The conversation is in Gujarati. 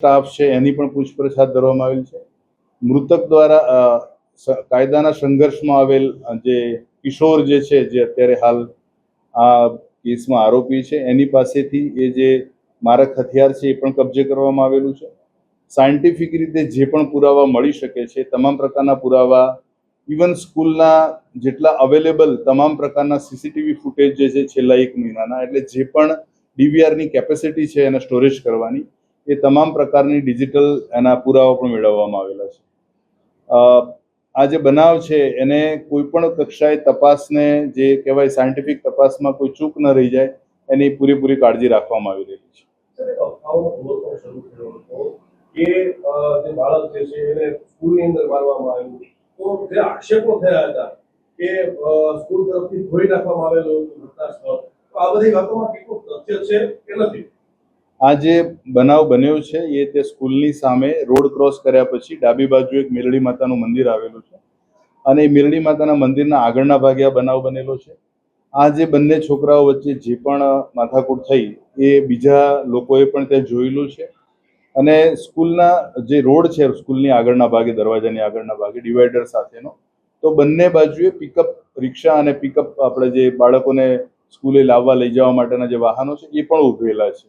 સ્ટાફ છે એની પણ પૂછપરછ હાથ ધરવામાં આવેલ છે. મૃતક દ્વારા કાયદાના સંઘર્ષમાં આવેલ જે કિશોર જે છે, જે અત્યારે હાલ આ કેસમાં આરોપી છે, એની પાસેથી એ જે મારક હથિયાર છે એ પણ કબજે કરવામાં આવેલું છે. સાયન્ટિફિક રીતે જે પણ પુરાવા મળી શકે છે, તમામ પ્રકારના પુરાવા, ઇવન સ્કૂલના જેટલા અવેલેબલ તમામ પ્રકારના સીસીટીવી ફૂટેજ જે છે છેલ્લા 1 મહિનાના, એટલે જે પણ ડીવીઆરની કેપેસિટી છે એને સ્ટોરેજ કરવાની, એ તમામ પ્રકારની ડિજિટલ એના પુરાવા પણ મેળવવામાં આવેલા છે. આ જે બનાવ છે એને કોઈ પણ કક્ષાએ તપાસને જે કહેવાય સાયન્ટિફિક તપાસમાં કોઈ ચૂક ન રહી જાય એની પૂરેપૂરી કાળજી રાખવામાં આવી રહી છે. કે જે બાળક જે છે એને સ્કૂલની અંદર મારવામાં આવ્યું, તો જે આક્ષેપો થયા હતા કે સ્કૂલ તરફથી ધોઈ નાખવામાં આવેલું ઘટના સ્થળ, તો આ બધી વાતોમાં કેટલું તથ્ય છે કે નથી? આ જે બનાવ બન્યો છે એ તે સ્કૂલની સામે રોડ ક્રોસ કર્યા પછી ડાબી બાજુ એક મેલડી માતાનું મંદિર આવેલું છે અને એ મેલડી માતાના મંદિરના આગળના ભાગે આ બનાવ બનેલો છે. આ જે બંને છોકરાઓ વચ્ચે જે પણ માથાકૂટ થઈ એ બીજા લોકોએ પણ ત્યાં જોયેલું છે અને સ્કૂલના જે રોડ છે સ્કૂલની આગળના ભાગે, દરવાજાની આગળના ભાગે ડિવાઈડર સાથેનો, તો બંને બાજુએ પિકઅપ રિક્ષા અને પિકઅપ આપણે જે બાળકોને સ્કૂલે લાવવા લઈ જવા માટેના જે વાહનો છે એ પણ ઉભેલા છે.